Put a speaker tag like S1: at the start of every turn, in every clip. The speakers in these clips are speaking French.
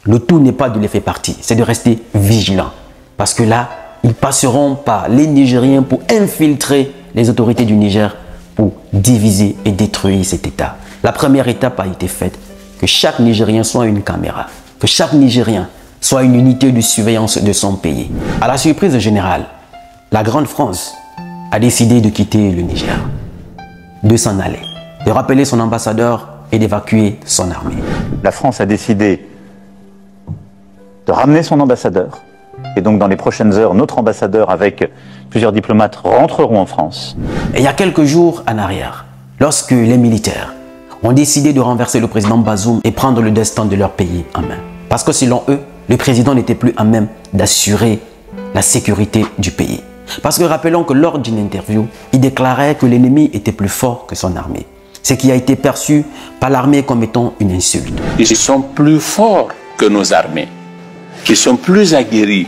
S1: Le tout n'est pas de les faire partie, c'est de rester vigilant. Parce que là, ils passeront par les Nigériens pour infiltrer les autorités du Niger pour diviser et détruire cet État. La première étape a été faite, que chaque Nigérien soit une caméra, que chaque Nigérien soit une unité de surveillance de son pays. À la surprise générale, la Grande France a décidé de quitter le Niger, de s'en aller, de rappeler son ambassadeur et d'évacuer son armée.
S2: La France a décidé de ramener son ambassadeur. Et donc dans les prochaines heures, notre ambassadeur avec plusieurs diplomates rentreront en France.
S1: Et il y a quelques jours en arrière, lorsque les militaires ont décidé de renverser le président Bazoum et prendre le destin de leur pays en main. Parce que selon eux, le président n'était plus à même d'assurer la sécurité du pays. Parce que rappelons que lors d'une interview, il déclarait que l'ennemi était plus fort que son armée. Ce qui a été perçu par l'armée comme étant une insulte.
S3: Ils sont plus forts que nos armées, qui sont plus aguerris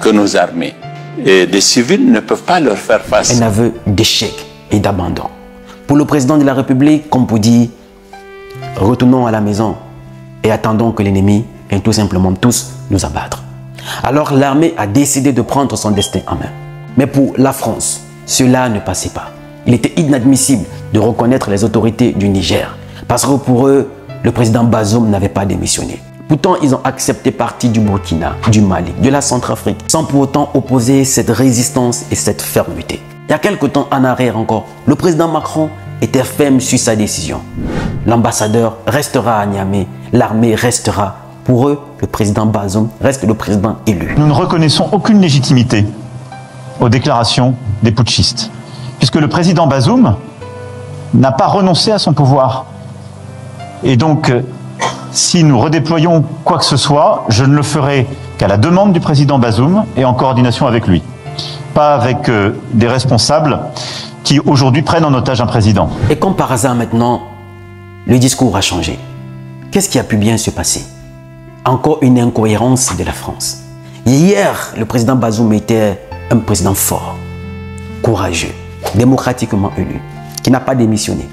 S3: que nos armées. Et des civils ne peuvent pas leur faire face.
S1: Un aveu d'échec et d'abandon. Pour le président de la République, comme pour dire, retournons à la maison et attendons que l'ennemi vienne tout simplement tous nous abattre. Alors l'armée a décidé de prendre son destin en main. Mais pour la France, cela ne passait pas. Il était inadmissible de reconnaître les autorités du Niger. Parce que pour eux, le président Bazoum n'avait pas démissionné. Pourtant, ils ont accepté partie du Burkina, du Mali, de la Centrafrique, sans pour autant opposer cette résistance et cette fermeté. Il y a quelque temps en arrière encore, le président Macron était ferme sur sa décision. L'ambassadeur restera à Niamey, l'armée restera. Pour eux, le président Bazoum reste le président élu.
S2: Nous ne reconnaissons aucune légitimité aux déclarations des putschistes, puisque le président Bazoum n'a pas renoncé à son pouvoir. Et donc, si nous redéployons quoi que ce soit, je ne le ferai qu'à la demande du président Bazoum et en coordination avec lui. Pas avec des responsables qui aujourd'hui prennent en otage un président.
S1: Et comme par hasard maintenant, le discours a changé. Qu'est-ce qui a pu bien se passer? Encore une incohérence de la France. Hier, le président Bazoum était un président fort, courageux, démocratiquement élu, qui n'a pas démissionné,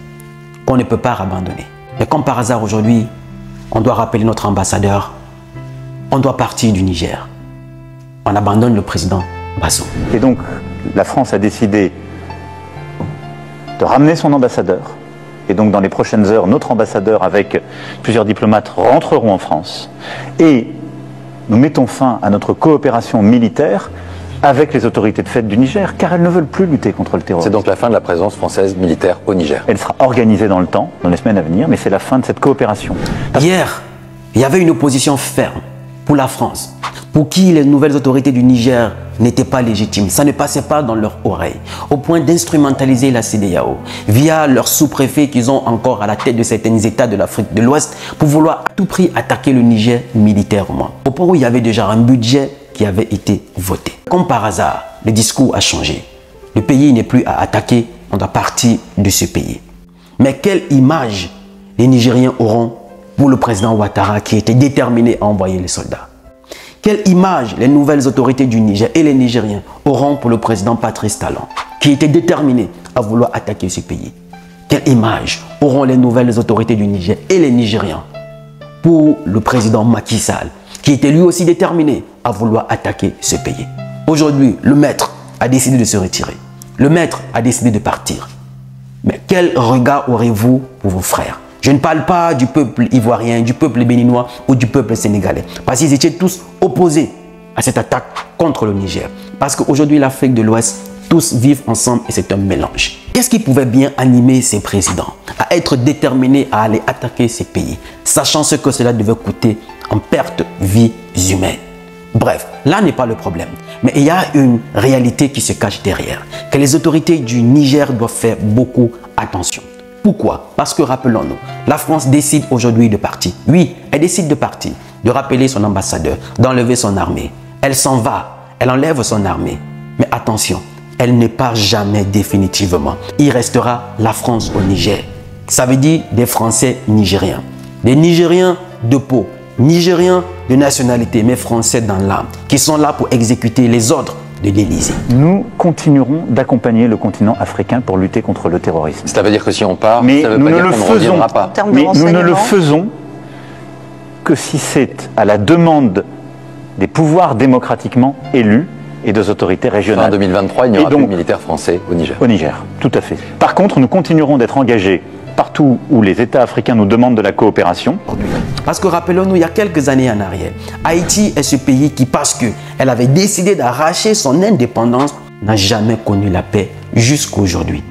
S1: qu'on ne peut pas abandonner. Mais comme par hasard aujourd'hui, on doit rappeler notre ambassadeur, on doit partir du Niger. On abandonne le président Bazoum.
S2: Et donc, la France a décidé de ramener son ambassadeur. Et donc, dans les prochaines heures, notre ambassadeur avec plusieurs diplomates rentreront en France. Et nous mettons fin à notre coopération militaire avec les autorités de fait du Niger, car elles ne veulent plus lutter contre le terrorisme.
S4: C'est donc la fin de la présence française militaire au Niger.
S2: Elle sera organisée dans le temps, dans les semaines à venir, mais c'est la fin de cette coopération.
S1: Hier, il y avait une opposition ferme pour la France, pour qui les nouvelles autorités du Niger n'étaient pas légitimes. Ça ne passait pas dans leurs oreilles, au point d'instrumentaliser la CEDEAO via leurs sous-préfets qu'ils ont encore à la tête de certains États de l'Afrique de l'Ouest pour vouloir à tout prix attaquer le Niger militairement. Au point où il y avait déjà un budget qui avait été voté. Comme par hasard, le discours a changé. Le pays n'est plus à attaquer, on doit partir de ce pays. Mais quelle image les Nigériens auront pour le président Ouattara qui était déterminé à envoyer les soldats? Quelle image les nouvelles autorités du Niger et les Nigériens auront pour le président Patrice Talon qui était déterminé à vouloir attaquer ce pays? Quelle image auront les nouvelles autorités du Niger et les Nigériens pour le président Macky Sall qui était lui aussi déterminé à vouloir attaquer ce pays? Aujourd'hui, le maître a décidé de se retirer. Le maître a décidé de partir. Mais quel regard aurez-vous pour vos frères? Je ne parle pas du peuple ivoirien, du peuple béninois ou du peuple sénégalais. Parce qu'ils étaient tous opposés à cette attaque contre le Niger. Parce qu'aujourd'hui, l'Afrique de l'Ouest, tous vivent ensemble et c'est un mélange. Qu'est-ce qui pouvait bien animer ces présidents à être déterminés à aller attaquer ces pays, sachant ce que cela devait coûter en perte de vies humaines? Bref, là n'est pas le problème. Mais il y a une réalité qui se cache derrière, que les autorités du Niger doivent faire beaucoup attention. Pourquoi? Parce que rappelons-nous, la France décide aujourd'hui de partir. Oui, elle décide de partir, de rappeler son ambassadeur, d'enlever son armée. Elle s'en va, elle enlève son armée. Mais attention, elle ne part jamais définitivement. Il restera la France au Niger. Ça veut dire des Français nigériens. Des Nigériens de peau, Nigériens de nationalité, mais Français dans l'âme, qui sont là pour exécuter les ordres de l'Élysée.
S2: Nous continuerons d'accompagner le continent africain pour lutter contre le terrorisme.
S4: Ça veut dire que si on part,
S2: mais
S4: ça veut
S2: nous
S4: pas
S2: ne
S4: dire
S2: le
S4: qu'on ne
S2: faisons
S4: reviendra pas.
S2: Mais nous ne le faisons que si c'est à la demande des pouvoirs démocratiquement élus et des autorités régionales.
S4: En 2023, il n'y aura plus de militaires français au Niger.
S2: Au Niger, tout à fait. Par contre, nous continuerons d'être engagés partout où les États africains nous demandent de la coopération.
S1: Parce que rappelons-nous, il y a quelques années en arrière, Haïti est ce pays qui, parce qu'elle avait décidé d'arracher son indépendance, n'a jamais connu la paix jusqu'aujourd'hui.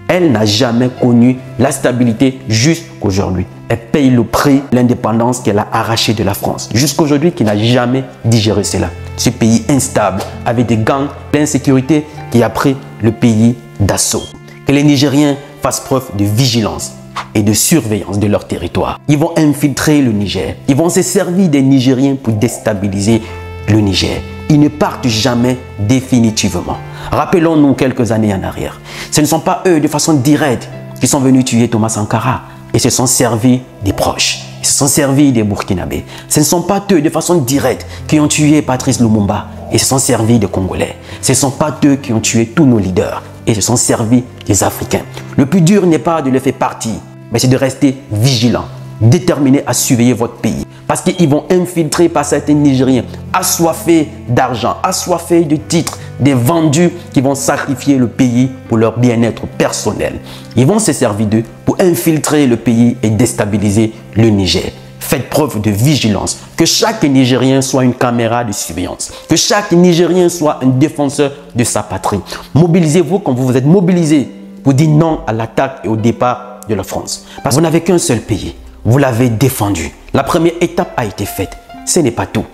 S1: Elle n'a jamais connu la stabilité jusqu'aujourd'hui. Elle paye le prix de l'indépendance qu'elle a arrachée de la France. Jusqu'aujourd'hui, qui n'a jamais digéré cela. Ce pays instable, avec des gangs, l'insécurité qui a pris le pays d'assaut. Que les Nigériens fassent preuve de vigilance et de surveillance de leur territoire. Ils vont infiltrer le Niger. Ils vont se servir des Nigériens pour déstabiliser le Niger. Ils ne partent jamais définitivement. Rappelons-nous quelques années en arrière. Ce ne sont pas eux de façon directe qui sont venus tuer Thomas Sankara et se sont servis des proches. Ils se sont servis des Burkinabés. Ce ne sont pas eux de façon directe qui ont tué Patrice Lumumba et se sont servis des Congolais. Ce ne sont pas eux qui ont tué tous nos leaders et se sont servis des Africains. Le plus dur n'est pas de les faire partir, mais c'est de rester vigilant, déterminé à surveiller votre pays. Parce qu'ils vont infiltrer par certains Nigériens assoiffés d'argent, assoiffés de titres, des vendus qui vont sacrifier le pays pour leur bien-être personnel. Ils vont se servir d'eux pour infiltrer le pays et déstabiliser le Niger. Faites preuve de vigilance. Que chaque Nigérien soit une caméra de surveillance. Que chaque Nigérien soit un défenseur de sa patrie. Mobilisez-vous comme vous vous êtes mobilisés pour dire non à l'attaque et au départ de la France. Parce que vous n'avez qu'un seul pays. Vous l'avez défendu. La première étape a été faite. Ce n'est pas tout.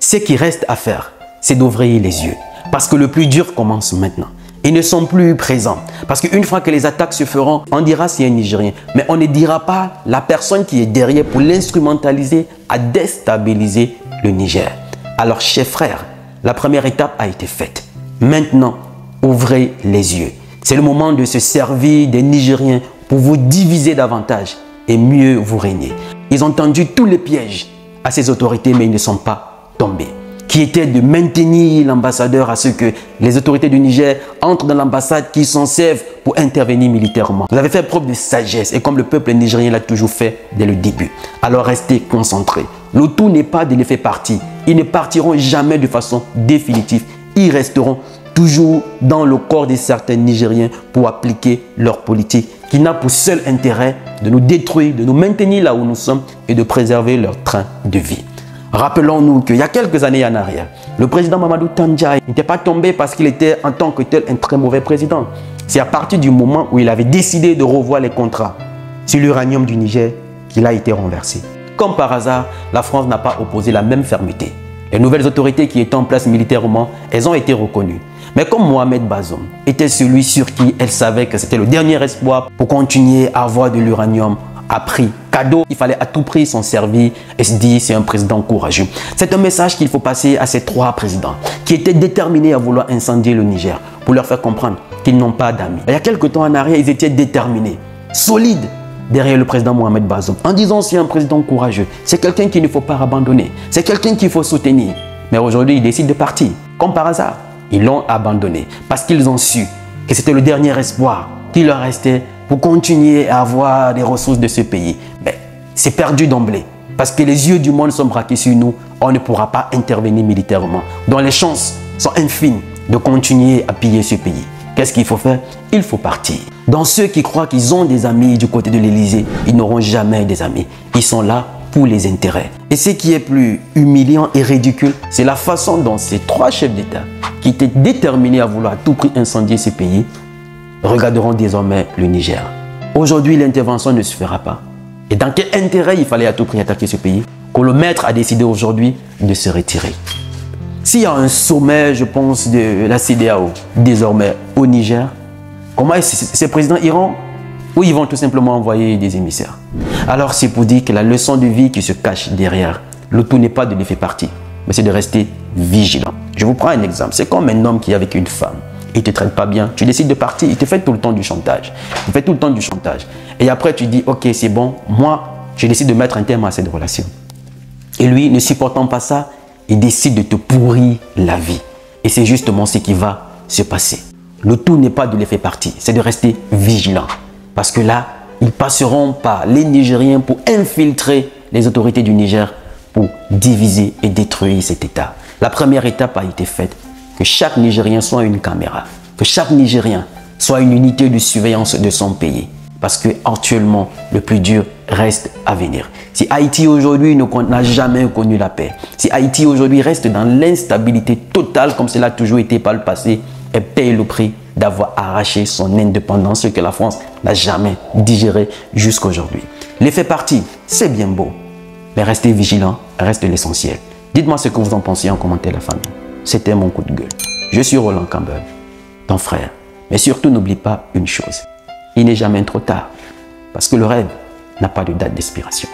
S1: Ce qui reste à faire, c'est d'ouvrir les yeux. Parce que le plus dur commence maintenant. Ils ne sont plus présents. Parce qu'une fois que les attaques se feront, on dira c'est un Nigérien. Mais on ne dira pas la personne qui est derrière pour l'instrumentaliser à déstabiliser le Niger. Alors, chers frères, la première étape a été faite. Maintenant, ouvrez les yeux. C'est le moment de se servir des Nigériens pour vous diviser davantage et mieux vous régner. Ils ont tendu tous les pièges à ces autorités, mais ils ne sont pas tombés. Qui était de maintenir l'ambassadeur à ce que les autorités du Niger entrent dans l'ambassade, qui s'en servent pour intervenir militairement. Vous avez fait preuve de sagesse et comme le peuple nigérien l'a toujours fait dès le début. Alors restez concentrés. Le tout n'est pas de les faire partir. Ils ne partiront jamais de façon définitive. Ils resteront toujours dans le corps de certains Nigériens pour appliquer leur politique qui n'a pour seul intérêt de nous détruire, de nous maintenir là où nous sommes et de préserver leur train de vie. Rappelons-nous qu'il y a quelques années en arrière, le président Mamadou Tandja n'était pas tombé parce qu'il était en tant que tel un très mauvais président. C'est à partir du moment où il avait décidé de revoir les contrats sur l'uranium du Niger qu'il a été renversé. Comme par hasard, la France n'a pas opposé la même fermeté. Les nouvelles autorités qui étaient en place militairement, elles ont été reconnues. Mais comme Mohamed Bazoum était celui sur qui elle savait que c'était le dernier espoir pour continuer à avoir de l'uranium à prix cadeau, il fallait à tout prix s'en servir et se dire c'est un président courageux. C'est un message qu'il faut passer à ces trois présidents qui étaient déterminés à vouloir incendier le Niger pour leur faire comprendre qu'ils n'ont pas d'amis. Il y a quelques temps en arrière, ils étaient déterminés, solides derrière le président Mohamed Bazoum en disant c'est un président courageux, c'est quelqu'un qu'il ne faut pas abandonner, c'est quelqu'un qu'il faut soutenir. Mais aujourd'hui, ils décident de partir. Comme par hasard, ils l'ont abandonné parce qu'ils ont su que c'était le dernier espoir qui leur restait pour continuer à avoir les ressources de ce pays. Mais c'est perdu d'emblée parce que les yeux du monde sont braqués sur nous. On ne pourra pas intervenir militairement. Donc les chances sont infimes de continuer à piller ce pays. Qu'est-ce qu'il faut faire? Il faut partir. Dans ceux qui croient qu'ils ont des amis du côté de l'Élysée, ils n'auront jamais des amis. Ils sont là pour les intérêts. Et ce qui est plus humiliant et ridicule, c'est la façon dont ces trois chefs d'État qui étaient déterminés à vouloir à tout prix incendier ce pays regarderont désormais le Niger. Aujourd'hui, l'intervention ne se fera pas. Et dans quel intérêt il fallait à tout prix attaquer ce pays que le maître a décidé aujourd'hui de se retirer? S'il y a un sommet, je pense, de la CEDEAO désormais au Niger, comment ces présidents iront? Ou ils vont tout simplement envoyer des émissaires? Alors c'est pour dire que la leçon de vie qui se cache derrière, le tout n'est pas de les faire partir, mais c'est de rester vigilant. Je vous prends un exemple. C'est comme un homme qui est avec une femme. Il ne te traite pas bien, tu décides de partir, il te fait tout le temps du chantage. Il fait tout le temps du chantage. Et après, tu dis, ok, c'est bon, moi, je décide de mettre un terme à cette relation. Et lui, ne supportant pas ça, il décide de te pourrir la vie. Et c'est justement ce qui va se passer. Le tout n'est pas de les faire partir, c'est de rester vigilant. Parce que là, ils passeront par les Nigériens pour infiltrer les autorités du Niger pour diviser et détruire cet État. La première étape a été faite, que chaque Nigérien soit une caméra, que chaque Nigérien soit une unité de surveillance de son pays. Parce que actuellement, le plus dur reste à venir. Si Haïti aujourd'hui n'a jamais connu la paix, si Haïti aujourd'hui reste dans l'instabilité totale comme cela a toujours été par le passé, elle paye le prix d'avoir arraché son indépendance, ce que la France n'a jamais digéré jusqu'à aujourd'hui. Les faits partis, c'est bien beau, mais restez vigilants, reste l'essentiel. Dites-moi ce que vous en pensez en commentaire, la famille. C'était mon coup de gueule. Je suis Roland Campbell, ton frère. Mais surtout, n'oublie pas une chose. Il n'est jamais trop tard, parce que le rêve n'a pas de date d'expiration.